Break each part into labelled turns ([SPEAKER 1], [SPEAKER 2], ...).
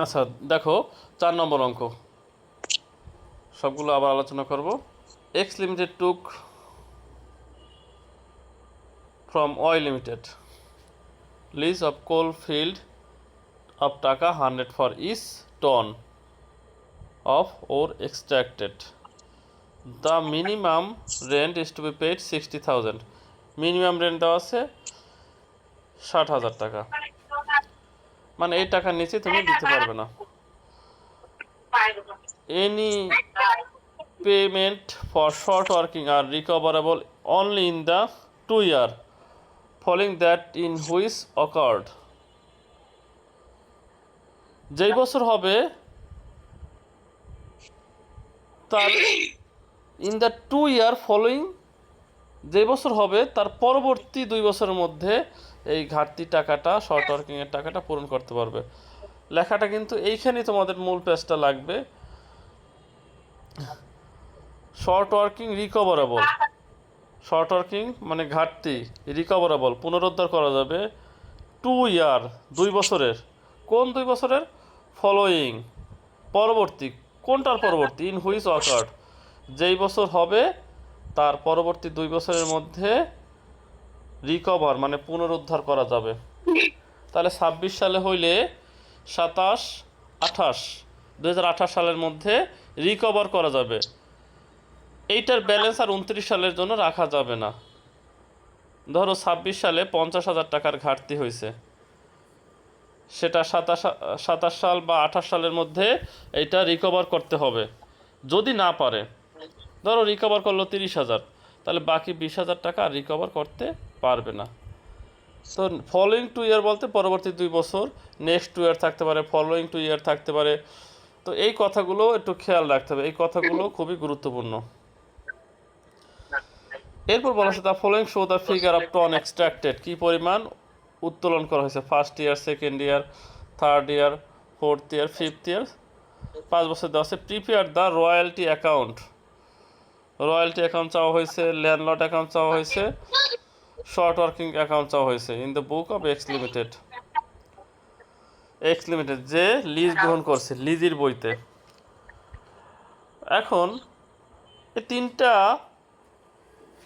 [SPEAKER 1] আচ্ছা, দেখো 4 নম্বর অঙ্ক, সবগুলো আবার আলোচনা করব। X limited took from Y limited lease of coal field of taka 100 for each ton of ore extracted. The minimum rent is to be paid 60,000। Minimum rent দেওয়া আছে 60,000 টাকা, মানে এই টাকার নিচে তুমি দিতে পারবে না। Any payment for short working are recoverable only in the 2 year following that in which occurred। যেই বছর হবে তার ইন দ্য 2 year ফলোয়িং, যে বছর হবে তার পরবর্তী 2 বছরের মধ্যে এই ঘাটতি টাকাটা, শর্ট ওয়ার্কিংয়ের টাকাটা পূরণ করতে পারবে। লেখাটা কিন্তু এইখানেই তোমাদের মূল পেজটা লাগবে। Short working recoverable, short working মানে ঘাটতি, রিকভারেবল পুনরুদ্ধার করা যাবে 2 year 2 বছরের। কোন 2 বছরের? ফলোয়িং পরবর্তী, কোনটার পরবর্তী? ইন হুইচ অকার্ড, যেই বছর হবে তার পরবর্তী 2 বছরের মধ্যে রিকভার মানে পুনরুদ্ধার করা যাবে। তাহলে 26 সালে হইলে 27, 28, 2028 সালের মধ্যে রিকভার করা যাবে। এইটার ব্যালেন্স আর 29 সালের জন্য রাখা যাবে না। ধরো 26 সালে 50,000 টাকার ঘাটতি হয়েছে, সেটা 27 সাল বা 28 সালের মধ্যে এইটা রিকভার করতে হবে। যদি না পারে, ধরো রিকভার করলো 30,000, তাহলে বাকি 20,000 টাকা রিকভার করতে পারবে না। তো ফলোয়িং 2 year বলতে পরবর্তী 2 বছর, নেক্সট 2 year থাকতে পারে, ফলোয়িং 2 year থাকতে পারে। তো এই কথাগুলো একটু খেয়াল রাখতে হবে, এই কথাগুলো খুবই গুরুত্বপূর্ণ। এরপর বলা হচ্ছে the following show the figure of ton extracted, কী পরিমাণ উত্তোলন করা হয়েছে first year, second year, third year, fourth year, fifth year. 5 বছর দেওয়া আছে। Prepare the royalty account, royalty account চাওয়া হয়েছে, ল্যান্ডলর্ড অ্যাকাউন্ট চাওয়া হয়েছে, শর্ট ওয়ার্কিং অ্যাকাউন্ট চাওয়া হয়েছে in the book of x limited. X limited যে লিজ গ্রহণ করছে, লিজের বইতে। এখন এই তিনটা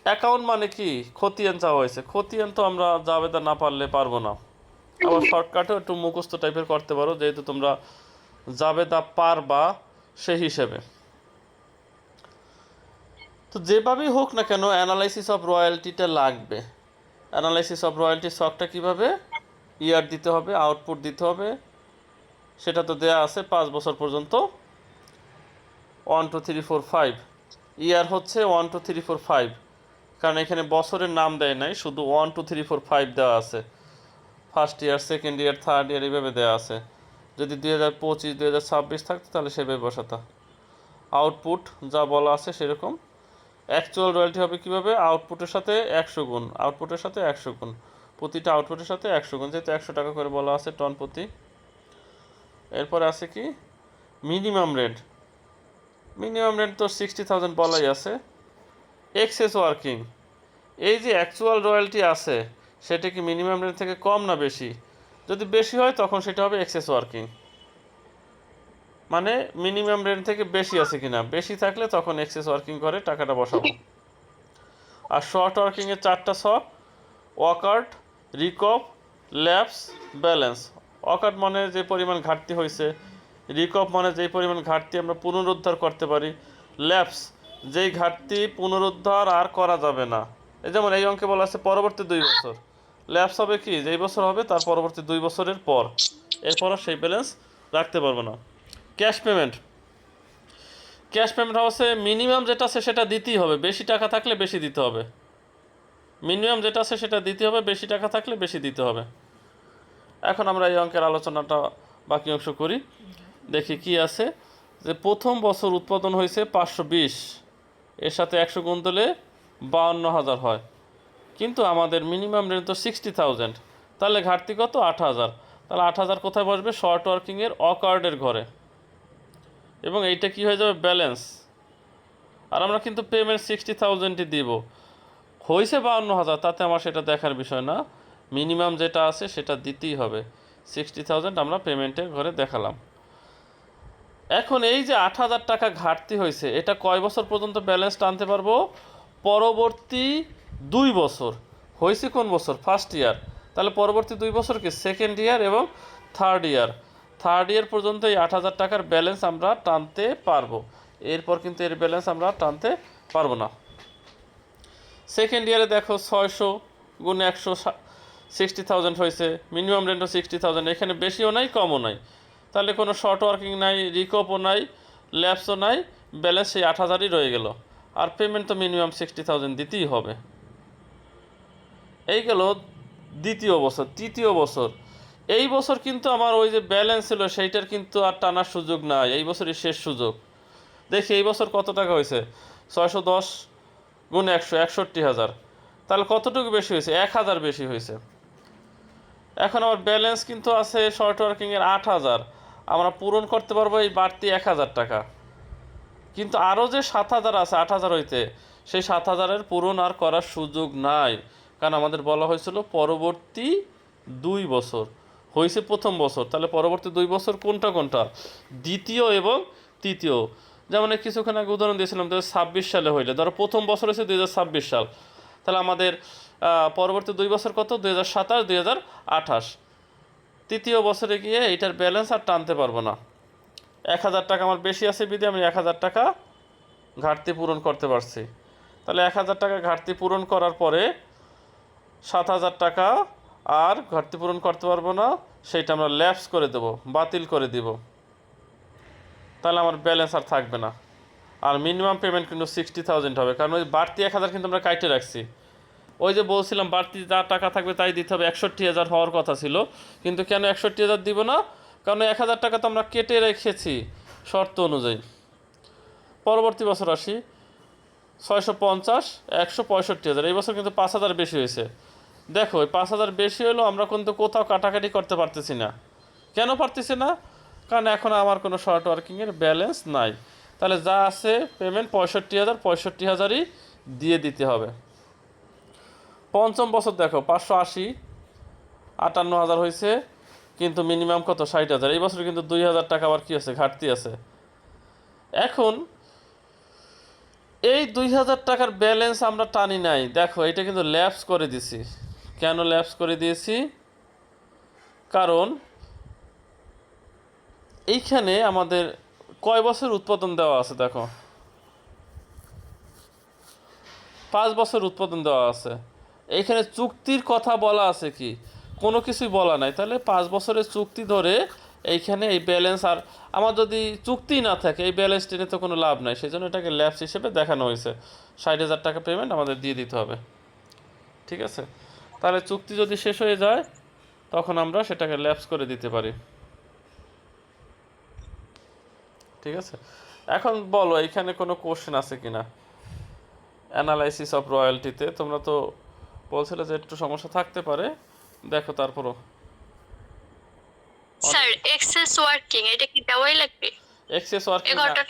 [SPEAKER 1] অ্যাকাউন্ট মানে কি খতিয়ান চাওয়া হয়েছে। খতিয়ান তো আমরা জাবেদা না পারলে পারবো না। আবার শর্টকাটেও একটু মুখস্থ টাইপের করতে পারো, যেহেতু তোমরা জাবেদা পারবা সেই হিসেবে। তো যেভাবেই হোক না কেন অ্যানালাইসিস অফ রয়্যালটিটা লাগবে। অ্যানালাইসিস অফ রয়্যালটি শকটা কীভাবে? ইয়ার দিতে হবে, আউটপুট দিতে হবে, সেটা তো দেয়া আছে 5 বছর পর্যন্ত। 1 2 3 4 5, ইয়ার হচ্ছে 1 2 3 4 5, কারণ এখানে বছরের নাম দেয় নাই, শুধু 1 2 3 4 5 দেওয়া আছে। First year, second year, third ইয়ার এইভাবে দেওয়া আছে। যদি 2025 2026 থাকতো তাহলে সেভাবে বসাতা। আউটপুট যা বলা আছে সেরকম। অ্যাকচুয়াল রয়্যালটি হবে কীভাবে? আউটপুটের সাথে 100 গুণ, আউটপুটের সাথে 100 গুণ, প্রতিটা আউটপুটের সাথে 100 গুণ, যেহেতু 100 টাকা করে বলা আছে টন প্রতি। এরপরে আছে কি মিনিমাম রেন্ট। মিনিমাম রেন্ট তো 60,000 বলাই আছে। এক্সেস ওয়ার্কিং, এই যে অ্যাকচুয়াল রয়্যালটি আছে সেটা কি মিনিমাম রেন্ট থেকে কম না বেশি? যদি বেশি হয় তখন সেটা হবে এক্সেস ওয়ার্কিং, মানে মিনিমাম রেন্ট থেকে বেশি আছে কিনা, বেশি থাকলে তখন এক্সেস ওয়ার্কিং করে টাকাটা বসাবো। আর শর্ট ওয়ার্কিংয়ের 4টা শক: ওয়াকার্ড, রিকভ, ল্যাপস, ব্যালেন্স। ওয়াকার্ড মানে যে পরিমাণ ঘাটতি হয়েছে, রিকভ মানে যেই পরিমাণ ঘাটতি আমরা পুনরুদ্ধার করতে পারি, ল্যাপস যেই ঘাটতি পুনরুদ্ধার আর করা যাবে না। এই যেমন এই অঙ্কে বলা আছে পরবর্তী 2 বছর, ল্যাপস হবে কি যেই বছর হবে তার পরবর্তী 2 বছরের পর, এরপর আর সেই ব্যালেন্স রাখতে পারবো না। ক্যাশ পেমেন্ট, ক্যাশ পেমেন্ট হচ্ছে মিনিমাম যেটা আছে সেটা দিতেই হবে, বেশি টাকা থাকলে বেশি দিতে হবে। মিনিমাম যেটা আছে সেটা দিতে হবে, বেশি টাকা থাকলে বেশি দিতে হবে। এখন আমরা এই অঙ্কের আলোচনাটা বাকি অংশ করি। দেখি কি আছে, যে প্রথম বছর উৎপাদন হয়েছে 520, এর সাথে 100 গুণ দিলে 52,000 হয়, কিন্তু আমাদের মিনিমাম রেন্ট তো 60,000, তাহলে ঘাটতি কত? 8,000। তাহলে 8,000 কোথায় বসবে? শর্ট ওয়ার্কিংয়ের অকার্ডের ঘরে, এবং এইটা কি হয়ে যাবে? ব্যালেন্স। আর আমরা কিন্তু পেমেন্ট 60,000ই দিব, হয়েছে 52,000, তাতে আমার সেটা দেখার বিষয় না। মিনিমাম যেটা আছে সেটা দিতেই হবে। 60,000 আমরা পেমেন্টের ঘরে দেখালাম। এখন এই যে 8,000 টাকা ঘাটতি হয়েছে, এটা কয় বছর পর্যন্ত ব্যালেন্স টানতে পারবো? পরবর্তী 2 বছর। হয়েছে কোন বছর? First year. তাহলে পরবর্তী 2 বছর কি? সেকেন্ড ইয়ার এবং থার্ড ইয়ার। থার্ড ইয়ার পর্যন্ত এই 8,000 টাকার ব্যালেন্স আমরা টানতে পারবো। এরপর কিন্তু এর ব্যালেন্স আমরা টানতে পারবো না। সেকেন্ড ইয়ারে দেখো 600 গুণ 100 60,000 হয়েছে, মিনিমাম রেন্টও 60,000, এখানে বেশিও নাই কমও নাই, তাহলে কোনো শর্ট ওয়ার্কিং নাই, রিকপও নাই, ল্যাপসও নাই, ব্যালেন্স সেই 8,000ই রয়ে গেল। আর পেমেন্ট তো মিনিমাম 60,000 দিতেই হবে। এই গেল দ্বিতীয় বছর। তৃতীয় বছর, এই বছর কিন্তু আমার ওই যে ব্যালেন্স ছিল সেইটার কিন্তু আর টানার সুযোগ নাই, এই বছরই শেষ সুযোগ। দেখি এই বছর কত টাকা হয়েছে? 610 গুণ 100 61,000, তাহলে কতটুকু বেশি হয়েছে? 1,000 বেশি হয়েছে। এখন আমার ব্যালেন্স কিন্তু আছে শর্ট ওয়ার্কিংয়ের 8,000, আমরা পূরণ করতে পারবো এই বাড়তি 1,000 টাকা। কিন্তু আরও যে 7,000 আছে 8,000 হইতে, সেই 7,000-এর পূরণ আর করার সুযোগ নাই, কারণ আমাদের বলা হয়েছিল পরবর্তী 2 বছর। হয়েছে প্রথম বছর, তাহলে পরবর্তী 2 বছর কোনটা কোনটা? দ্বিতীয় এবং তৃতীয়। যেমন কিছুক্ষণ আগে উদাহরণ দিয়েছিলাম 2026 সালে হইলে, ধরো প্রথম বছর হচ্ছে 2026 সাল, তাহলে আমাদের পরবর্তী 2 বছর কত? 2027 2028। তৃতীয় বছরে গিয়ে এইটার ব্যালেন্স আর টানতে পারবো না। 1,000 টাকা আমার বেশি আছে বিধে আমি 1,000 টাকা ঘাটতি পূরণ করতে পারছি। তাহলে 1,000 টাকা ঘাটতি পূরণ করার পরে 7,000 টাকা আর ঘাটতি পূরণ করতে পারবো না, সেইটা আমরা ল্যাপস করে দেব, বাতিল করে দিব। তাহলে আমার ব্যালেন্স আর থাকবে না। আর মিনিমাম পেমেন্ট কিন্তু 60,000 হবে, কারণ ওই বাড়তি 1,000 কিন্তু আমরা কাইটে রাখছি। ওই যে বলছিলাম বাড়তি যা টাকা থাকবে তাই দিতে হবে, 61,000 হওয়ার কথা ছিল, কিন্তু কেন 61,000 দিব না? কারণ 1,000 টাকা তো আমরা কেটে রেখেছি শর্ত অনুযায়ী। পরবর্তী বছর আসি, 650 165,000, এই বছর কিন্তু 5,000 বেশি হয়েছে। দেখো ওই 5,000 বেশি হলেও আমরা কিন্তু কোথাও কাটাকাটি করতে পারতেছি না। কেন পারতেছি না? কারণ এখন আমার কোনো শর্ট ওয়ার্কিংয়ের ব্যালেন্স নাই। তাহলে যা আছে পেমেন্ট 65,000, 65,000ই দিয়ে দিতে হবে। পঞ্চম বছর দেখো 580 58,000 হয়েছে, কিন্তু মিনিমাম কত? 60,000। এই বছর কিন্তু 2,000 টাকা আবার কী আছে? ঘাটতি আছে। এখন এই 2,000 টাকার ব্যালেন্স আমরা টানি নাই, দেখো এটা কিন্তু ল্যাপস করে দিছি। কেন ল্যাপস করে দিয়েছি? কারণ এইখানে আমাদের কয় বছর উৎপাদন দেওয়া আছে? দেখো 5 বছর উৎপাদন দেওয়া আছে। এইখানে চুক্তির কথা বলা আছে কি? কোনো কিছুই বলা নাই। তাহলে 5 বছরের চুক্তি ধরে এইখানে এই ব্যালেন্স, আর আমার যদি চুক্তি না থাকে এই ব্যালেন্স টেনে তো কোনো লাভ নাই, সেই জন্য এটাকে ল্যাপস হিসেবে দেখানো হয়েছে। 60,000 টাকা পেমেন্ট আমাদের দিয়ে দিতে হবে। ঠিক আছে, তাহলে চুক্তি যদি শেষ হয়ে যায় তখন আমরা সেটাকে ল্যাপস করে দিতে পারি। ঠিক আছে, এখন বলো এখানে কোনো কোশ্চেন আছে কিনা অ্যানালাইসিস অফ রয়্যালটিতে? তোমরা তো বলছিলে যে একটু সমস্যা থাকতে পারে, দেখো তারপরও।
[SPEAKER 2] স্যার এক্সেস ওয়ার্কিং এটা কি দেওয়াই লাগবে?
[SPEAKER 1] এক্সেস ওয়ার্কিং
[SPEAKER 2] এই ঘরটা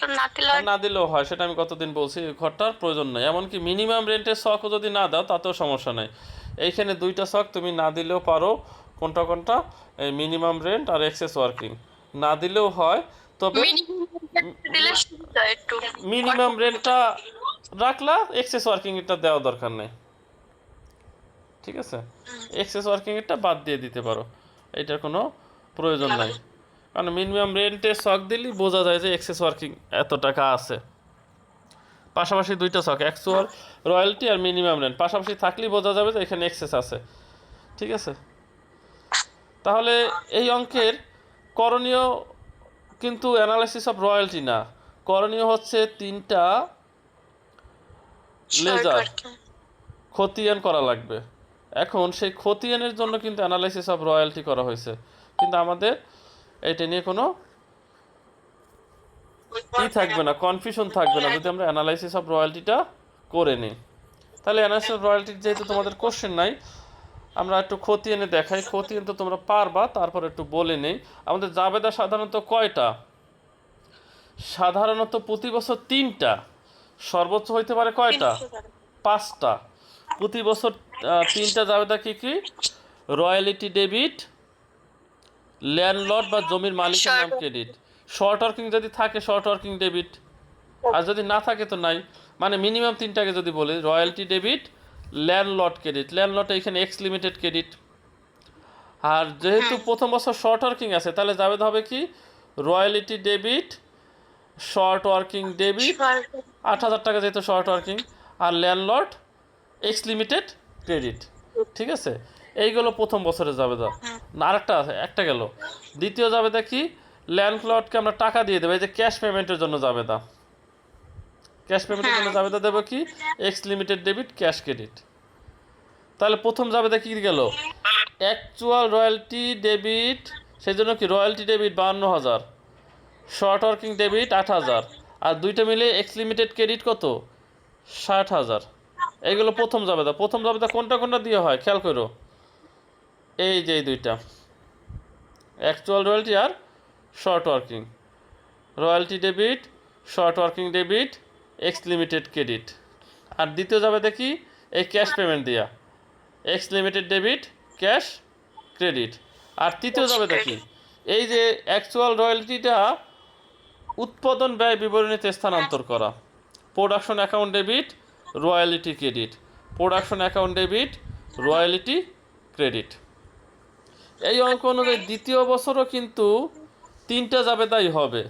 [SPEAKER 1] না দিলেও হয়, সেটা আমি কতদিন বলছি, ঘরটার প্রয়োজন নেই। এমনকি মিনিমাম রেন্টের শখও যদি না দাও তাতেও সমস্যা নেই। এইখানে 2টা শখ তুমি না দিলেও পারো। কোনটা কোনটা? এই মিনিমাম রেন্ট আর এক্সেস ওয়ার্কিং না দিলেও হয়, তবে
[SPEAKER 2] দিলে সুবিধা একটু।
[SPEAKER 1] মিনিমাম রেন্টটা রাখলা, এক্সেস ওয়ার্কিং এটা দেওয়া দরকার নেই। ঠিক আছে, এক্সেস ওয়ার্কিং এটা বাদ দিয়ে দিতে পারো, এটার কোনো প্রয়োজন নাই। কারণ মিনিমাম রেন্টে শখ দিলে বোঝা যায় যে এক্সেস ওয়ার্কিং এত টাকা আছে। পাশাপাশি 2টা শখ, অ্যাকচুয়াল রয়্যালটি আর মিনিমাম রেন্ট পাশাপাশি থাকলেই বোঝা যাবে যে এখানে এক্সেস আছে। ঠিক আছে, তাহলে এই অঙ্কের করণীয় কিন্তু অ্যানালাইসিস অফ রয়্যালটি না, করণীয় হচ্ছে 3টা লেজার খতিয়ান করা লাগবে। এখন সেই খতিয়ানের জন্য কিন্তু অ্যানালাইসিস অফ রয়্যালটি করা হয়েছে, কিন্তু আমাদের এইটা নিয়ে কোনো থাকবে না, কনফিউশন থাকবে না যদি আমরা অ্যানালাইসিস অফ রয়্যালটিটা করে নিই। তাহলে অ্যানালাইসিস অফ রয়্যালটির যেহেতু তোমাদের কোশ্চেন নাই, আমরা একটু খতিয়ানে দেখাই। খতিয়ান তো তোমরা পারবা, তারপর একটু বলে নেই। আমাদের জাবেদা সাধারণত কয়টা? সাধারণত প্রতি বছর 3টা, সর্বোচ্চ হইতে পারে কয়টা? 5টা। প্রতি বছর 3টা জাবেদা কি কি? রয়্যালিটি ডেবিট, ল্যান্ডলর্ড বা জমির মালিকের নাম ক্রেডিট। শর্ট ওয়ার্কিং যদি থাকে শর্ট ওয়ার্কিং ডেবিট, আর যদি না থাকে তো নাই। মানে মিনিমাম তিনটাকে যদি বলি, royalty debit, landlord credit, landlord এখানে এক্স লিমিটেড ক্রেডিট। আর যেহেতু প্রথম বছর শর্ট ওয়ার্কিং আছে, তাহলে যাবে হবে কি royalty debit, short working debit, 8,000 টাকা যেহেতু শর্ট ওয়ার্কিং, আর ল্যান্ডলর্ড এক্স লিমিটেড ক্রেডিট। ঠিক আছে, এইগুলো প্রথম বছরে যাবে দা। আরেকটা আছে, একটা গেল। দ্বিতীয় যাবে দা কি, ল্যান্ডলর্ডকে আমরা টাকা দিয়ে দেবো, এই যে ক্যাশ পেমেন্টের জন্য যাবে দা। ক্যাশ পেমেন্টের জন্য যাবে দা দেবো কি x limited debit cash credit. তাহলে প্রথম যাবে দা কি গেল, অ্যাকচুয়াল রয়্যালটি ডেবিট, সেই জন্য কি royalty debit 52,000, short working debit 8,000, আর দুইটা মিলে এক্স লিমিটেড ক্রেডিট কত 60,000। এইগুলো প্রথম যাবে দা। প্রথম যাবে দা কোনটা কোনটা দিয়ে হয় খেয়াল করো, এই যে এই দুইটা, অ্যাকচুয়াল রয়্যালটি আর short working. Royalty debit, short working debit, X limited credit. আর দ্বিতীয় যাবে দেখি এই ক্যাশ পেমেন্ট দিয়া, X limited debit cash credit. আর তৃতীয় যাবে দেখি এই যে অ্যাকচুয়াল রয়্যালটিটা উৎপাদন ব্যয় বিবরণীতে স্থানান্তর করা, production account debit, royalty credit, production account debit, royalty credit. এই অঙ্ক অনুযায়ী দ্বিতীয় বছরও কিন্তু তিনটা জাবেদাই হবে,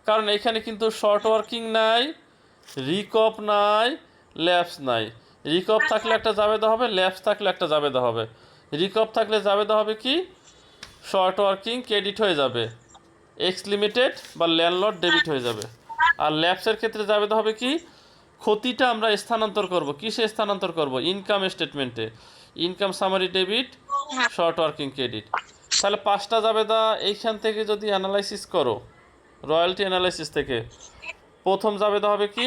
[SPEAKER 1] কারণ এখানে কিন্তু শর্ট ওয়ার্কিং নাই, রিকপ নাই, ল্যাপস নাই। রিকপ থাকলে একটা জাবেদা হবে, ল্যাপস থাকলে একটা জাবেদা হবে। রিকপ থাকলে জাবেদা হবে কি শর্ট ওয়ার্কিং ক্রেডিট হয়ে যাবে, এক্স লিমিটেড বা ল্যান্ডলর্ড ডেবিট হয়ে যাবে। আর ল্যাপসের ক্ষেত্রে জাবেদা হবে কি ক্ষতিটা আমরা স্থানান্তর করব, কিসে স্থানান্তর করব, ইনকাম স্টেটমেন্টে, income summary debit, short working credit. তাহলে পাঁচটা জাবেদা এইখান থেকে যদি অ্যানালাইসিস করো, রয়্যালটি অ্যানালাইসিস থেকে, প্রথম জাবেদা হবে কি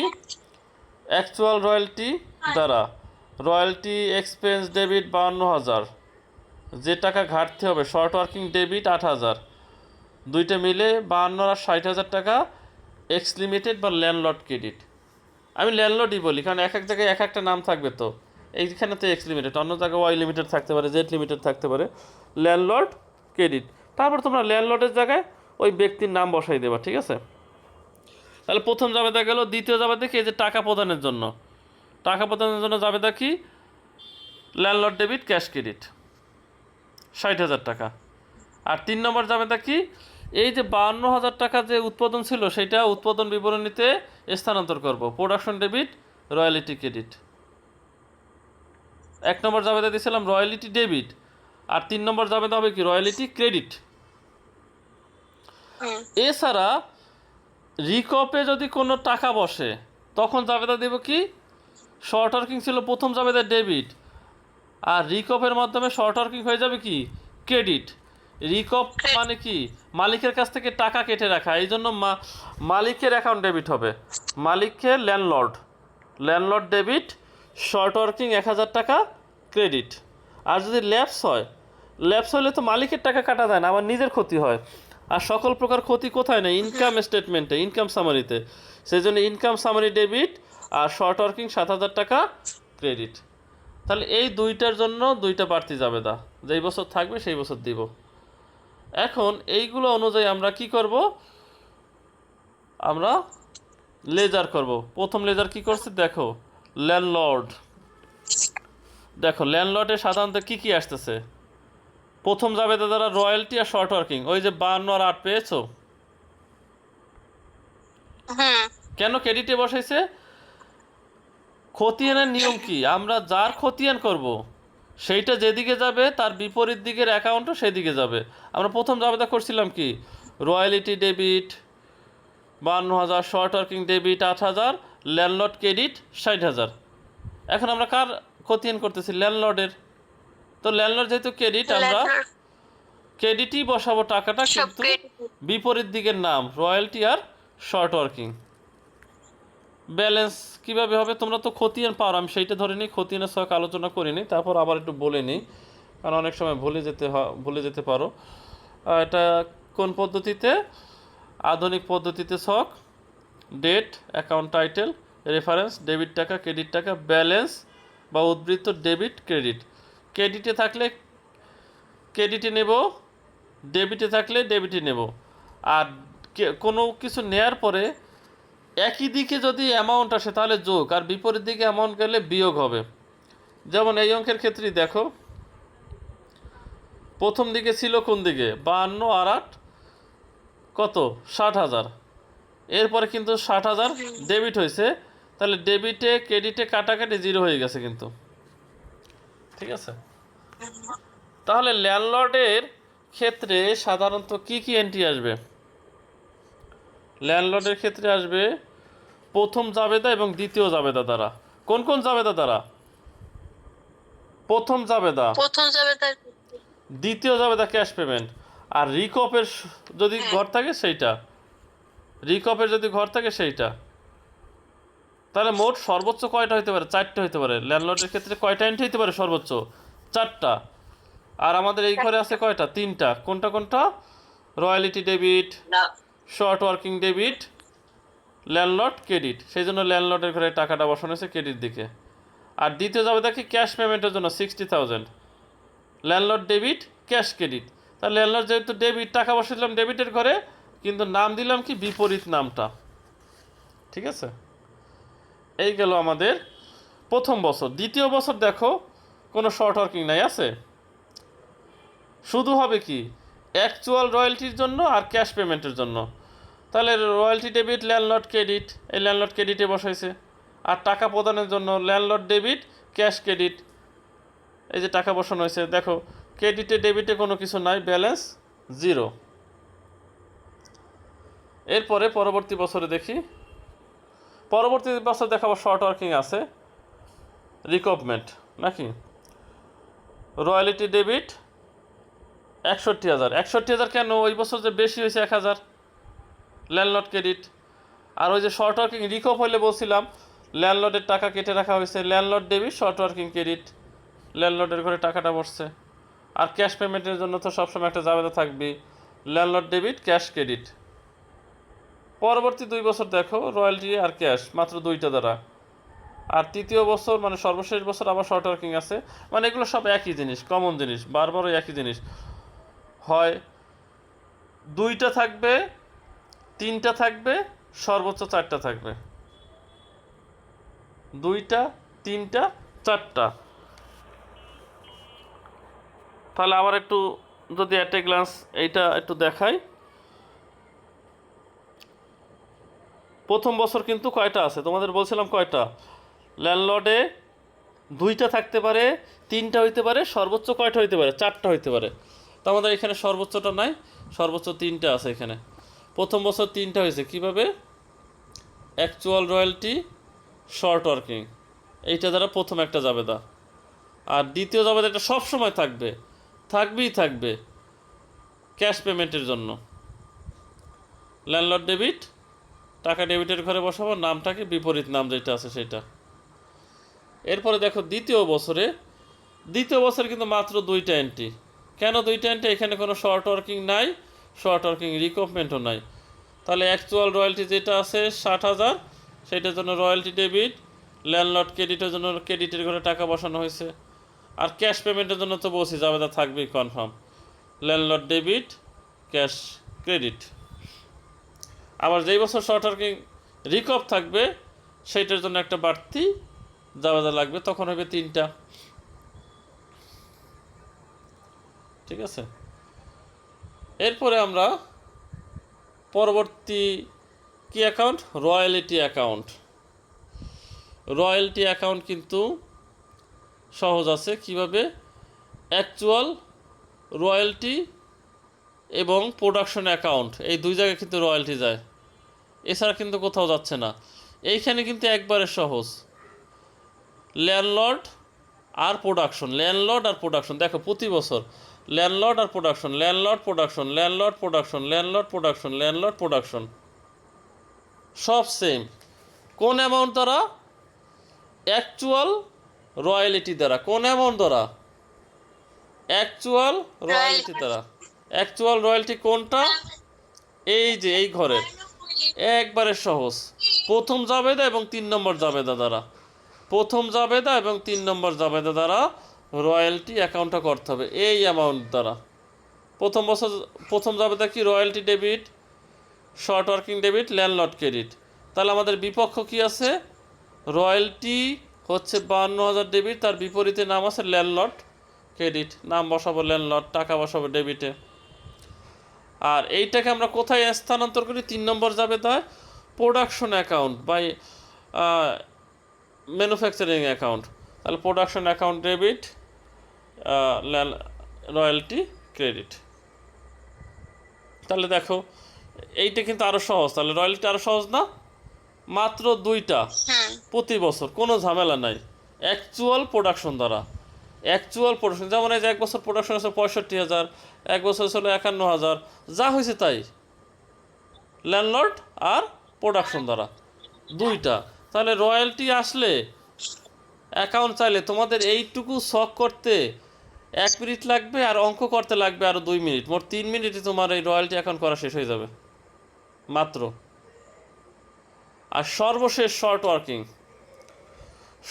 [SPEAKER 1] অ্যাকচুয়াল রয়্যালটি দ্বারা রয়্যালটি এক্সপেন্স ডেবিট 52,000, যে টাকা ঘাটতি হবে শর্ট ওয়ার্কিং ডেবিট 8,000, দুইটা মিলে 52 আর 60,000 টাকা এক্স লিমিটেড বা ল্যান্ডলর্ড ক্রেডিট। আমি ল্যান্ডলর্ডই বলি কারণ এক এক জায়গায় এক একটা নাম থাকবে, তো এইখানে তো এক্স লিমিটেড, অন্য জায়গায় ওয়াই লিমিটেড থাকতে পারে, জেড লিমিটেড থাকতে পারে, ল্যান্ডলর্ড ক্রেডিট। তারপর তোমরা ল্যান্ডলর্ডের জায়গায় ওই ব্যক্তির নাম বসাই দেবা, ঠিক আছে। তাহলে প্রথম জাবেদা গেল। দ্বিতীয় জাবেদা কি এই যে টাকা প্রদানের জন্য, টাকা প্রদানের জন্য জাবেদা কি ল্যান্ডলর্ড ডেবিট ক্যাশ ক্রেডিট 60,000 টাকা। আর 3 নম্বর জাবেদা কি এই যে 52,000 টাকা যে উৎপাদন ছিল সেটা উৎপাদন বিবরণীতে স্থানান্তর করব, প্রোডাকশন ডেবিট, রয়্যালিটি ক্রেডিট। 1 নম্বর জাবেদা দিয়েছিলাম রয়্যালিটি ডেবিট, আর 3 নম্বর জাবেদা হবে কি রয়্যালিটি ক্রেডিট। এছাড়া রিকপে যদি কোনো টাকা বসে তখন জাবেদা দেব কি শর্ট ওয়ার্কিং ছিল প্রথম জাবেদা ডেবিট, আর রিকপের মাধ্যমে শর্ট ওয়ার্কিং হয়ে যাবে কি ক্রেডিট। রিকপ মানে কি মালিকের কাছ থেকে টাকা কেটে রাখা, এই জন্য মালিকের অ্যাকাউন্ট ডেবিট হবে, মালিকের ল্যান্ডলর্ড ডেবিট, শর্ট ওয়ার্কিং 1,000 টাকা ক্রেডিট। আর যদি ল্যাপস হলে তো মালিকের টাকা কাটা যায় না, আমার নিজের ক্ষতি হয়। আর সকল প্রকার ক্ষতি কোথায় নেই, ইনকাম স্টেটমেন্টে, ইনকাম সামারিতে, সেই জন্য ইনকাম সামারি ডেবিট আর শর্ট ওয়ার্কিং 7,000 টাকা ক্রেডিট। তাহলে এই দুইটার জন্য দুইটা বাড়তি জাবেদা, যেই বছর থাকবে সেই বছর দিব। এখন এইগুলো অনুযায়ী আমরা কি করব, আমরা লেজার করব। প্রথম লেজার কি করছে দেখো, ল্যান্ডলর্ড। দেখো ল্যান্ডলর্ডে সাধারণত কি কি আসতেছে, প্রথম জাবেদা দ্বারা রয়্যালটি আর শর্ট ওয়ার্কিং, ওই যে 52 আর 8 পেয়েছো, কেন ক্রেডিটে বসাইছে, খতিয়ানের নিয়ম কি, আমরা যার খতিয়ান করব সেইটা যেদিকে যাবে তার বিপরীত দিকের অ্যাকাউন্টও সেদিকে যাবে। আমরা প্রথম জাবেদা করছিলাম কি royalty debit 52,000, short working debit 8,000, landlord credit 60,000। এখন আমরা কার খতিয়ান করতেছি, ল্যান্ডলর্ডের। তো ল্যান্ডলর্ড যেহেতু ক্রেডিট, আমরা ক্রেডিটই বসাবো টাকাটা, কিন্তু বিপরীত দিকের নাম রয়্যালটি আর শর্ট ওয়ার্কিং। ব্যালেন্স কীভাবে হবে, তোমরা তো খতিয়ান পাও, আমি সেইটা ধরে নিই, খতিয়ানের সঙ্গে আলোচনা করিনি, তারপর আবার একটু বলে নিই, কারণ অনেক সময় ভুলে যেতে পারো। এটা কোন পদ্ধতিতে, আধুনিক পদ্ধতিতে ছক, date, account title, reference, debit টাকা, ক্রেডিট টাকা, ব্যালেন্স বা উদ্বৃত্ত ডেবিট ক্রেডিট। ক্রেডিটে থাকলে ক্রেডিটে নেব, ডেবিটে থাকলে ডেবিটে নেব। আর কোনো কিছু নেয়ার পরে একই দিকে যদি অ্যামাউন্ট আসে তাহলে যোগ, আর বিপরীত দিকে অ্যামাউন্ট গেলে বিয়োগ হবে। যেমন এই অঙ্কের ক্ষেত্রেই দেখো, প্রথম দিকে ছিল কোন দিকে 52 আর 8 কত 60,000, এরপরে কিন্তু 60,000 ডেবিট হয়েছে, তাহলে ডেবিটে ক্রেডিটে কাটাকাটি জিরো হয়ে গেছে কিন্তু, ঠিক আছে। তাহলে ল্যান্ডলর্ডের ক্ষেত্রে সাধারণত কি কি এন্ট্রি আসবে? ল্যান্ডলর্ডের ক্ষেত্রে আসবে প্রথম জাবেদা এবং দ্বিতীয় জাবেদা দ্বারা। কোন কোন জাবেদা দ্বারা? প্রথম জাবেদা,
[SPEAKER 2] প্রথম যাবে তার
[SPEAKER 1] দ্বিতীয় জাবেদা ক্যাশ পেমেন্ট, আর রিকপের যদি ঘর থাকে সেইটা, রিকপের যদি ঘর থাকে সেইটা। তাহলে মোট সর্বোচ্চ কয়টা হতে পারে? 4টে হতে পারে। ল্যান্ডলর্ডের ক্ষেত্রে কয়টা এন্ট্রি হতে পারে? সর্বোচ্চ 4টা। আর আমাদের এই ঘরে আছে কয়টা? 3টা। কোনটা কোনটা? Royalty debit, short working debit, landlord credit. সেই জন্য ল্যান্ডলর্ডের ঘরে টাকাটা বসানো হয়েছে ক্রেডিট দিকে। আর দ্বিতীয় যাবে দেখি ক্যাশ পেমেন্টের জন্য 60,000, ল্যান্ডলর্ড ডেবিট, ক্যাশ ক্রেডিট। তাহলে ল্যান্ডলর্ড যেহেতু ডেবিট, টাকা বসাইলাম ডেবিটের ঘরে, কিন্তু নাম দিলাম কি? বিপরীত নামটা, ঠিক আছে। এই গেল আমাদের প্রথম বছর। দ্বিতীয় বছর দেখো কোনো শর্ট ওয়ার্কিং নাই, আছে শুধু হবে কি অ্যাকচুয়াল রয়্যালটির জন্য আর ক্যাশ পেমেন্টের জন্য। তাহলে রয়্যালটি ডেবিট, ল্যান্ডলর্ড ক্রেডিট, এই ল্যান্ডলর্ড ক্রেডিটে বসাইছে। আর টাকা প্রদানের জন্য ল্যান্ডলর্ড ডেবিট, ক্যাশ ক্রেডিট, এই যে টাকা বসানো হয়েছে। দেখো ক্রেডিটে ডেবিটে কোনো কিছু নাই, ব্যালেন্স জিরো। এরপরে পরবর্তী বছরে দেখি, পরবর্তী বছর দেখাবো শর্ট ওয়ার্কিং আছে, রিকভমেন্ট নাকি রয়্যালিটি ডেবিট 61,000। 61,000 কেন? ওই বছর যে বেশি হয়েছে 1,000, ল্যান্ডলর্ড ক্রেডিট। আর ওই যে শর্ট ওয়ার্কিং রিকভ হইলে বলছিলাম ল্যান্ডলর্ডের টাকা কেটে রাখা হয়েছে, landlord debit, short working credit, ল্যান্ডলর্ডের ঘরে টাকাটা বসছে। আর ক্যাশ পেমেন্টের জন্য তো সবসময় একটা জাবেদা থাকবেই, ল্যান্ডলর্ড ডেবিট, ক্যাশ ক্রেডিট। পরবর্তী 2 বছর দেখো রয়্যালটি আর ক্যাশ মাত্র 2টা দ্বারা। আর তৃতীয় বছর মানে সর্বশেষ বছর আবার শর্ট ওয়ার্কিং আছে। মানে এগুলো সব একই জিনিস, কমন জিনিস, বারবারও একই জিনিস হয়। 2টা থাকবে, 3টা থাকবে, সর্বোচ্চ 4টা থাকবে। 2টা, 3টা, 4টা। তাহলে আবার একটু যদি অ্যাট এ গ্লান্স এইটা একটু দেখাই। প্রথম বছর কিন্তু কয়টা আছে তোমাদের বলছিলাম, কয়টা? ল্যান্ডলর্ডে 2টা থাকতে পারে, 3টা হইতে পারে, সর্বোচ্চ কয়টা হইতে পারে? 4টা হইতে পারে। তো আমাদের এখানে সর্বোচ্চটা নাই, সর্বোচ্চ 3টা আছে এখানে। প্রথম বছর 3টা হয়েছে কিভাবে? অ্যাকচুয়াল রয়্যালটি, শর্ট ওয়ার্কিং, এইটা দ্বারা প্রথম একটা জাবেদা। আর দ্বিতীয় জাবেদা এটা সবসময় থাকবে, থাকবেই থাকবে, ক্যাশ পেমেন্টের জন্য ল্যান্ডলর্ড ডেবিট, টাকা ডেবিটের ঘরে বসাবো, নামটাকে বিপরীত নাম যেটা আছে সেটা। এরপরে দেখো দ্বিতীয় বছরে কিন্তু মাত্র 2টা এন্ট্রি। কেন 2টা এন্ট্রি? এখানে কোনো শর্ট ওয়ার্কিং নাই, শর্ট ওয়ার্কিং রিকভমেন্টও নাই। তাহলে অ্যাকচুয়াল রয়্যালটি যেটা আছে 60,000, সেটার জন্য রয়্যালটি ডেবিট, ল্যান্ডলর্ড ক্রেডিটের জন্য ক্রেডিটের ঘরে টাকা বসানো হয়েছে। আর ক্যাশ পেমেন্টের জন্য তো বলছি জাবেদা থাকবেই confirm, landlord debit, cash credit. আবার যেই বছর শর্ট ওয়ার্কিং রিকভ থাকবে সেইটার জন্য একটা বাড়তি জাবেদা লাগবে, তখন হবে 3টা, ঠিক আছে। এরপরে আমরা পরবর্তী কি account? Royalty account. Royalty account কিন্তু সহজ আছে কিভাবে? অ্যাকচুয়াল রয়্যালটি এবং প্রোডাকশন অ্যাকাউন্ট, এই 2 জায়গায় কিন্তু রয়্যালটি যায়, এছাড়া কিন্তু কোথাও যাচ্ছে না। এইখানে কিন্তু একবারে সহজ, ল্যান্ডলর্ড আর প্রোডাকশন, ল্যান্ডলর্ড আর প্রোডাকশন। দেখো প্রতি বছর ল্যান্ডলর্ড আর production, landlord production, landlord production, landlord production, landlord production, সব সেম। কোন অ্যামাউন্ট দ্বারা? অ্যাকচুয়াল রয়্যালিটি দ্বারা। কোন অ্যামাউন্ট দ্বারা? অ্যাকচুয়াল রয়্যালিটি দ্বারা। অ্যাকচুয়াল রয়্যালিটি কোনটা? এই যে এই ঘরের, একবারে সহজ, প্রথম জাবেদা এবং 3 নম্বর জাবেদা দ্বারা, প্রথম জাবেদা এবং 3 নম্বর জাবেদা দ্বারা রয়্যালটি অ্যাকাউন্টটা করতে হবে এই অ্যামাউন্ট দ্বারা। প্রথম বছর প্রথম জাবেদা কি? Royalty debit, short working debit, landlord credit. তাহলে আমাদের বিপক্ষ কি আছে? রয়্যালটি হচ্ছে 52,000 ডেবিট, তার বিপরীতে নাম আছে ল্যান্ডলর্ড ক্রেডিট। নাম বসাবো ল্যান্ডলর্ড, টাকা বসাবো ডেবিটে। আর এইটাকে আমরা কোথায় স্থানান্তর করি? 3 নম্বর যাবে তাই production account by manufacturing account. তাহলে production account debit, royalty credit. তাহলে দেখো এইটা কিন্তু আরও সহজ। তাহলে রয়্যালটি আরও সহজ না? মাত্র 2টা প্রতি বছর, কোনো ঝামেলা নাই, অ্যাকচুয়াল প্রোডাকশন দ্বারা। অ্যাকচুয়াল প্রোডাকশন যেমন এই যে 1 বছর প্রোডাকশন আছে 65,000, 1 বছর ছিল 51,000, যা হয়েছে তাই ল্যান্ডলর্ড আর প্রোডাকশন দ্বারা 2টা। তাহলে রয়্যালটি আসলে অ্যাকাউন্ট চাইলে তোমাদের এইটুকু শখ করতে 1 মিনিট লাগবে, আর অঙ্ক করতে লাগবে আরও 2 মিনিট। মোট 3 মিনিটে তোমার এই রয়্যালটি অ্যাকাউন্ট করা শেষ হয়ে যাবে মাত্র। আর সর্বশেষ শর্ট ওয়ার্কিং।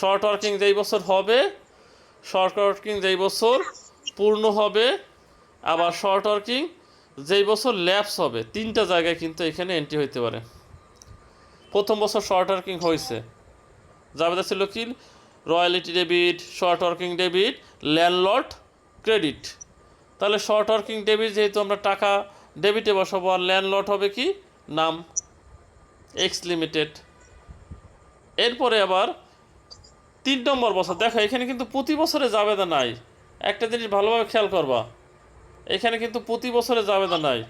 [SPEAKER 1] শর্ট ওয়ার্কিং যেই বছর হবে, শর্ট ওয়ার্কিং যেই বছর পূর্ণ হবে, আবার শর্ট ওয়ার্কিং যেই বছর ল্যাপস হবে। 3টা জায়গায় কিন্তু এখানে এন্ট্রি হইতে পারে। প্রথম বছর শর্ট ওয়ার্কিং হয়েছে, জাবেদা ছিল কি? Royalty debit, short working debit, landlord credit. তাহলে শর্ট ওয়ার্কিং ডেবিট যেহেতু আমরা টাকা ডেবিটে বসাবো, আর ল্যান্ডলর্ড হবে কি? নাম এক্স লিমিটেড। এরপরে আবার 3 নম্বর বছর, দেখো এখানে কিন্তু প্রতি বছরে জাবেদা নাই। একটা জিনিস ভালোভাবে খেয়াল করবা, এখানে কিন্তু প্রতি বছরে জাবেদা নাই।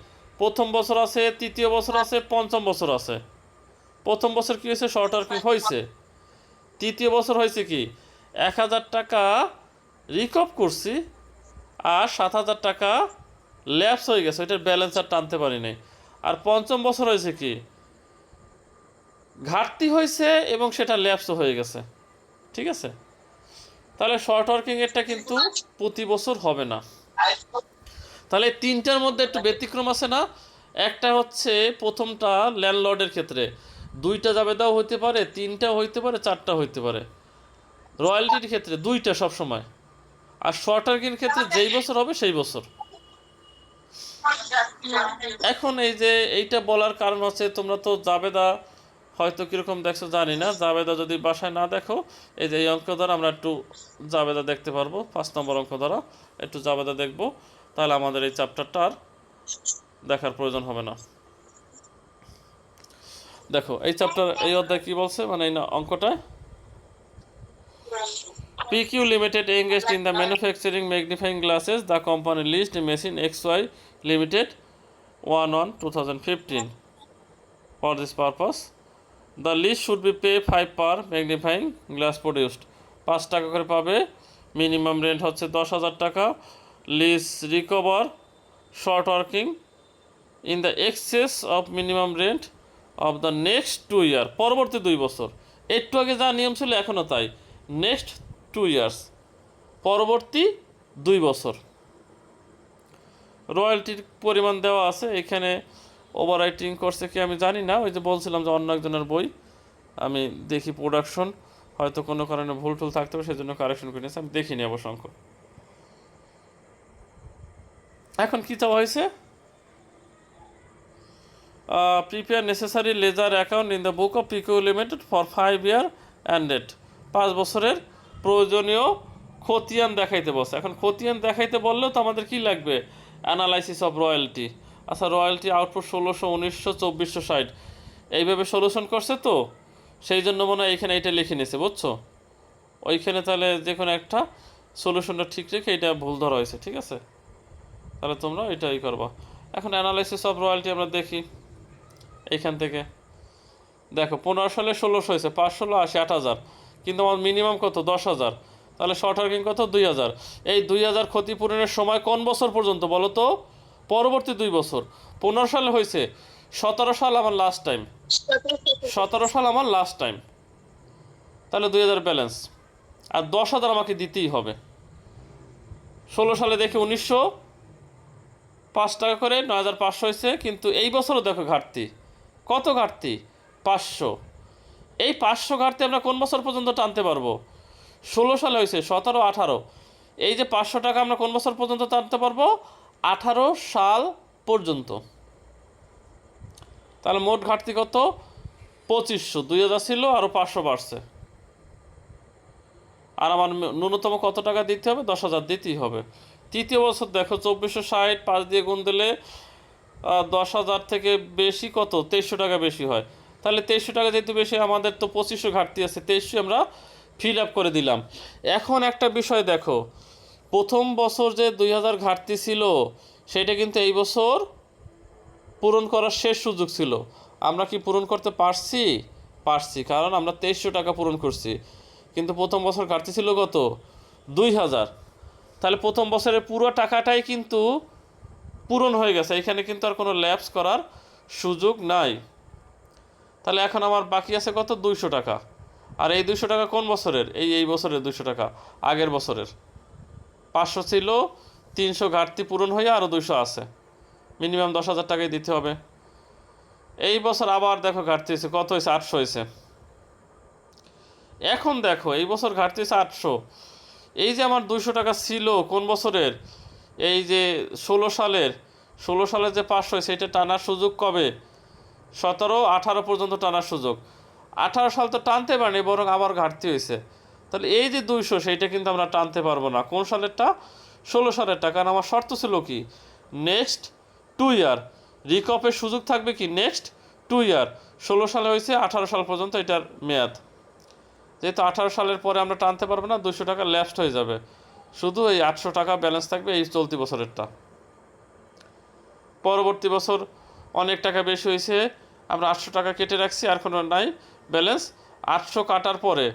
[SPEAKER 1] প্রথম বছর আছে, তৃতীয় বছর আছে, পঞ্চম বছর আছে। প্রথম বছর কি হয়েছে? শর্ট ওয়ার্কিং হয়েছে। তৃতীয় বছর হয়েছে কি? 1,000 টাকা রিকভ করছি, আর 7,000 টাকা ল্যাপস হয়ে গেছে, ওইটার ব্যালেন্স আর টানতে পারি নাই। আর পঞ্চম বছর হয়েছে কি? ঘাটতি হয়েছে এবং সেটা ল্যাপসও হয়ে গেছে। ঠিক আছে? তাহলে শর্ট ওয়ার্কিংয়েরটা কিন্তু প্রতি বছর হবে না। তাহলে 3টার মধ্যে একটু ব্যতিক্রম আছে না? একটা হচ্ছে প্রথমটা ল্যান্ডলর্ডের ক্ষেত্রে 2টা জাবেদাও হইতে পারে, 3টা হইতে পারে, 4টা হইতে পারে। রয়্যালটির ক্ষেত্রে 2টা সবসময়। আর শর্ট ওয়ার্কিংয়ের ক্ষেত্রে যেই বছর হবে সেই বছর। এখন এই যে এইটা বলার কারণ হচ্ছে, তোমরা তো জাবেদা হয়তো কীরকম দেখছো জানি না। জাবেদা যদি বাসায় না দেখো, এই যে এই অঙ্ক দ্বারা আমরা একটু জাবেদা দেখতে পারবো। 5 নম্বর অঙ্ক দ্বারা একটু জাবেদা দেখবো, তাহলে আমাদের এই চ্যাপ্টারটা আর দেখার প্রয়োজন হবে না। দেখো এই চ্যাপ্টার, এই অধ্যায় কী বলছে, মানে এই অঙ্কটা, PQ Limited engaged in the manufacturing magnifying glasses. The company leased a machine XY Limited 1/1/2015 for this purpose. The lease should be pay 5 per magnifying glass produced. 5 টাকা করে পাবে। মিনিমাম রেন্ট হচ্ছে 10,000 টাকা। Lease recover short working in the excess of minimum rent of the next 2 year. পরবর্তী 2 বছর। একটু আগে যা নিয়ম ছিল এখনও তাই। নেক্সট 2 ইয়ার্স, পরবর্তী 2 বছর। রয়্যালটির পরিমাণ দেওয়া আছে এখানে। ওভার রাইটিং করছে কি আমি জানি না, ওই যে বলছিলাম যে অন্য একজনের বই, আমি দেখি প্রোডাকশন, হয়তো কোনো কারণে ভুল টুল থাকতে হবে, সেই জন্য কারেকশন করে নিয়েছি, আমি দেখিনি অবশ্য অঙ্ক। এখন কী চাওয়া হয়েছে? Prepare necessary ledger account in the book of PQ limited for 5 year and date. 5 বছরের প্রয়োজনীয় খতিয়ান দেখাইতে বলছে। এখন খতিয়ান দেখাইতে বললেও তো আমাদের কী লাগবে? Analysis of royalty. আচ্ছা, রয়্যালটি আউটপুট 1600, 1900, 2460 এইভাবে সলিউশন করছে, তো সেই জন্য মনে হয় এখানে এইটা লিখে নিয়েছে, বুঝছো? ওইখানে তাহলে যে কোনো একটা সলিউশনটা ঠিক রেখে এটা ভুল ধরা হয়েছে। ঠিক আছে? তাহলে তোমরা এটাই করবা। এখন অ্যানালাইসিস অফ রয়্যালটি আমরা দেখি এইখান থেকে। দেখো 15 সালে 1600 হয়েছে, 5 16 80, 8,000, কিন্তু আমার মিনিমাম কত? 10,000। তাহলে শর্ট ওয়ার্কিং কত? 2,000। এই 2,000 ক্ষতিপূরণের সময় কোন বছর পর্যন্ত বলো তো? পরবর্তী 2 বছর। 15 সালে হয়েছে, 17 সাল আমার লাস্ট টাইম, 17 সাল আমার লাস্ট টাইম। তাহলে 2,000 ব্যালেন্স, আর 10,000 আমাকে দিতেই হবে। 16 সালে দেখে 1900, 5 টাকা করে 9,500 হয়েছে, কিন্তু এই বছরও দেখো ঘাটতি। কত ঘাটতি? 500। এই 500 ঘাটতি আমরা কোন বছর পর্যন্ত টানতে পারবো? 16 সালে হয়েছে, 17, 18। এই যে 500 টাকা আমরা কোন বছর পর্যন্ত টানতে পারবো? 18 সাল পর্যন্ত। তাহলে মোট ঘাটতি কত? 2500, 2000 ছিল আরও 500 বাড়ছে। আর আমার ন্যূনতম কত টাকা দিতে হবে? 10,000 দিতেই হবে। তৃতীয় বছর দেখো 2460, 5 দিয়ে গুণ দিলে 10,000 থেকে বেশি কত? 2300 টাকা বেশি হয়। তাহলে 2300 টাকা যেহেতু বেশি, আমাদের তো 2500 ঘাটতি আছে, 2300 আমরা ফিল আপ করে দিলাম। এখন একটা বিষয় দেখো, প্রথম বছর যে 2000 ঘাটতি ছিল সেটা কিন্তু এই বছর পূরণ করার শেষ সুযোগ ছিল। আমরা কি পূরণ করতে পারছি? পারছি, কারণ আমরা 2300 টাকা পূরণ করছি। কিন্তু প্রথম বছর ঘাটতি ছিল কত? 2000। তাহলে প্রথম বছরের পুরো টাকাটাই কিন্তু পূরণ হয়ে গেছে, এখানে কিন্তু আর কোনো ল্যাপস করার সুযোগ নাই। তাহলে এখন আমার বাকি আছে কত? 200 টাকা। আর এই 200 টাকা কোন বছরের? এই বছরের 200 টাকা, আগের বছরের। 500 ছিল, 300 ঘাটতি পূরণ হয়ে আরও 200 আছে, মিনিমাম 10,000 টাকাই দিতে হবে। এই বছর আবার দেখো ঘাটতি হয়েছে, কত হয়েছে? 800 হয়েছে। এখন দেখো এই বছর ঘাটতি হয়েছে 800। এই যে আমার 200 টাকা ছিল কোন বছরের? এই যে 16 সালের যে 500 হয়েছে, এটা টানার সুযোগ কবে? 17, 18 পর্যন্ত টানার সুযোগ। 18 সাল তো টানতে পারিনি, বরং আবার ঘাটতি হয়েছে। তাহলে এই যে 200, সেইটা কিন্তু আমরা টানতে পারবো না। কোন সালেরটা? 16 সালেরটা। কারণ আমার শর্ত ছিল কি? নেক্সট 2 ইয়ার রিকপের সুযোগ থাকবে কি? নেক্সট 2 ইয়ার। 16 সালে হয়েছে, 18 সাল পর্যন্ত এটার মেয়াদ। যেহেতু 18 সালের পরে আমরা টানতে পারবো না, 200 টাকা ল্যাপসড হয়ে যাবে। শুধু এই 800 টাকা ব্যালেন্স থাকবে এই চলতি বছরেরটা। পরবর্তী বছর অনেক টাকা বেশি হয়েছে, আমরা 800 টাকা কেটে রাখছি, আর কোনো নাই ব্যালেন্স। 800 কাটার পরে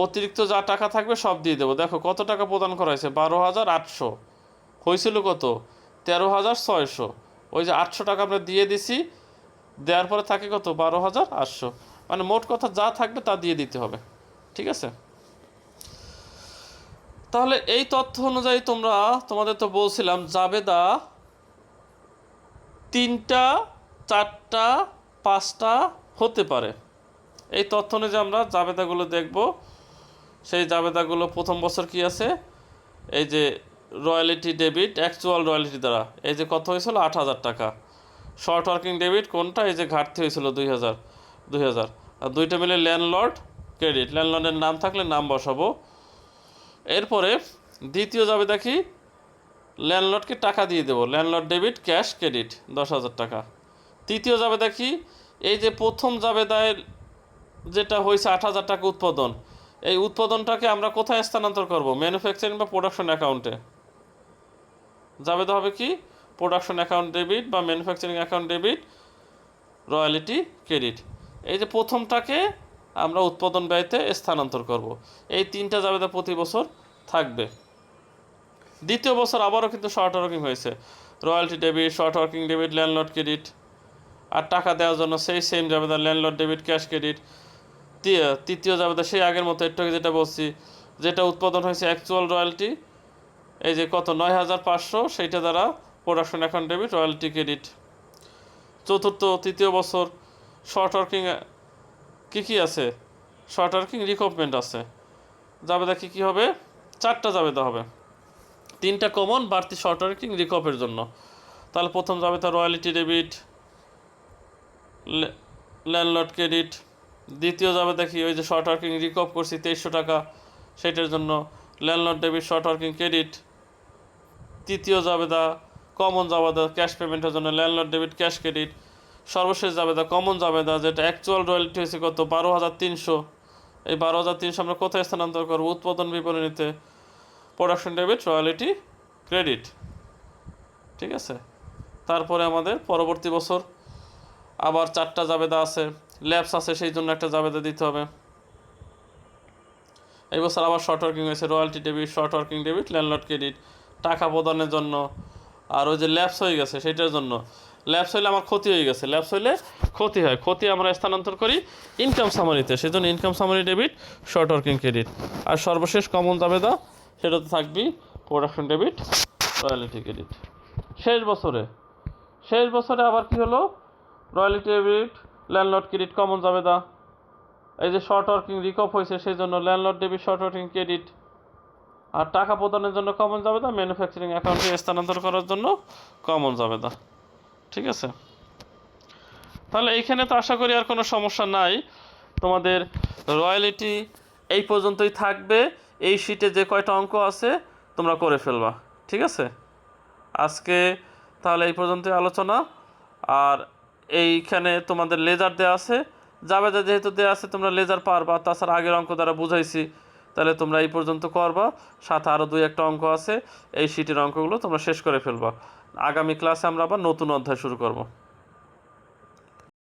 [SPEAKER 1] অতিরিক্ত যা টাকা থাকবে সব দিয়ে দেবো। দেখো কত টাকা প্রদান করা হয়েছে? 12,800। হয়েছিল কত? 13,600। ওই যে 800 টাকা আমরা দিয়ে দিছি, দেওয়ার পরে থাকে কত? 12,800। মানে মোট কথা যা থাকবে তা দিয়ে দিতে হবে। ঠিক আছে? তাহলে এই তথ্য অনুযায়ী তোমাদের তো বলছিলাম জাবেদা 3টা, 4টা, 5টা হতে পারে। এই তথ্য অনুযায়ী আমরা জাবেদাগুলো দেখব। সেই জাবেদাগুলো প্রথম বছর কি আছে? এই যে রয়্যালিটি ডেবিট অ্যাকচুয়াল রয়্যালিটি দ্বারা, এই যে কত হয়েছিল? 8,000 টাকা। শর্ট ওয়ার্কিং ডেবিট কোনটা? এই যে ঘাটতি হয়েছিল 2,000। আর দুইটা মিলে ল্যান্ডলর্ড ক্রেডিট। ল্যান্ডলর্ডের নাম থাকলে নাম বসাবো। এরপরে দ্বিতীয় জাবেদা কি? ল্যান্ডলর্ডকে টাকা দিয়ে দেবো, ল্যান্ডলর্ড ডেবিট ক্যাশ ক্রেডিট 10,000 টাকা। তৃতীয় জাবেদা কি? এই যে প্রথম জাবেদায় যেটা হয়েছে 8,000 টাকা উৎপাদন, এই উৎপাদনটাকে আমরা কোথায় স্থানান্তর করব? ম্যানুফ্যাকচারিং বা প্রোডাকশন অ্যাকাউন্টে। জাবেদা হবে কি? প্রোডাকশন অ্যাকাউন্ট ডেবিট বা manufacturing account debit, royalty credit. এই যে প্রথমটাকে আমরা উৎপাদন ব্যয়তে স্থানান্তর করব। এই 3টা জাবেদা প্রতি বছর থাকবে। দ্বিতীয় বছর আবারও কিন্তু শর্ট ওয়ার্কিং হয়েছে, royalty debit, short working debit, landlord credit. আর টাকা দেওয়ার জন্য সেই সেম জাবেদা, ল্যান্ডলর্ড ডেবিট ক্যাশ ক্রেডিট। তৃতীয় জাবেদা সেই আগের মতো, একটু আগে যেটা বলছি, যেটা উৎপাদন হয়েছে অ্যাকচুয়াল রয়্যালটি, এই যে কত? 9,500, সেইটা দ্বারা production account debit, royalty credit. তৃতীয় বছর শর্ট ওয়ার্কিং কী আছে? শর্ট ওয়ার্কিং রিকপমেন্ট আছে। জাবেদা কী হবে? 4টা জাবেদা হবে, 3টা কমন, বাড়তি শর্ট ওয়ার্কিং রিকপের জন্য। তাহলে প্রথম জাবেদা রয়্যালিটি ডেবিট, ল্যান্ডলর্ড ক্রেডিট। দ্বিতীয় জাবেদা কি? ওই যে শর্ট ওয়ার্কিং রিকপ করছি 2300 টাকা, সেটার জন্য landlord debit short working credit. তৃতীয় জাবেদা কমন জাবেদা, ক্যাশ পেমেন্টের জন্য ল্যান্ডলর্ড ডেবিট ক্যাশ ক্রেডিট। সর্বশেষ জাবেদা কমন জাবেদা, যেটা অ্যাকচুয়াল রয়্যালিটি হয়েছে কত? 12,300। এই 12,300 আমরা কোথায় স্থানান্তর করবো? উৎপাদন বিপণীতে, প্রোডাকশন ডেবিট, রয়্যালিটি ক্রেডিট। ঠিক আছে? তারপরে আমাদের পরবর্তী বছর আবার 4টা জাবেদা আছে, ল্যাবস আছে, সেই জন্য একটা জাবেদা দিতে হবে। এই বছর আবার শর্ট ওয়ার্কিং হয়েছে, royalty debit, short working debit, landlord credit, টাকা প্রদানের জন্য। আর ওই যে ল্যাপস হয়ে গেছে সেটার জন্য, ল্যাপস হইলে আমার ক্ষতি হয়ে গেছে, ল্যাপস হইলে ক্ষতি হয়, ক্ষতি আমরা স্থানান্তর করি ইনকাম সামারিতে, সেজন্য income summary debit, short working credit. আর সর্বশেষ কমন জাবেদা, সেটা তো থাকবেই প্রোডাকশন ডেবিট, রয়্যালিটি ক্রেডিট। শেষ বছরে আবার কি হলো? Royalty debit, landlord credit, common জাবেদা। এই যে শর্ট ওয়ার্কিং রিকপ হয়েছে সেই জন্য landlord debit, short working credit. আর টাকা প্রদানের জন্য কমন জাবেদা, ম্যানুফ্যাকচারিং অ্যাকাউন্টে স্থানান্তর করার জন্য কমন জাবেদা। ঠিক আছে? তাহলে এইখানে তো আশা করি আর কোনো সমস্যা নাই। তোমাদের রয়্যালিটি এই পর্যন্তই থাকবে। এই শিটে যে কয়টা অঙ্ক আছে তোমরা করে ফেলবা, ঠিক আছে? আজকে তাহলে এই পর্যন্তই আলোচনা। আর এইখানে তোমাদের লেজার দেওয়া আছে, জাবেদা যেহেতু দেওয়া আছে তোমরা লেজার পারবা, তাছাড়া আগের অঙ্ক দ্বারা বুঝাইছি, তাহলে তোমরা এই পর্যন্ত করবা। সাথে আরও 2-1টা অঙ্ক আছে, এই শিটের অঙ্কগুলো তোমরা শেষ করে ফেলবা। আগামী ক্লাসে আমরা আবার নতুন অধ্যায় শুরু করব।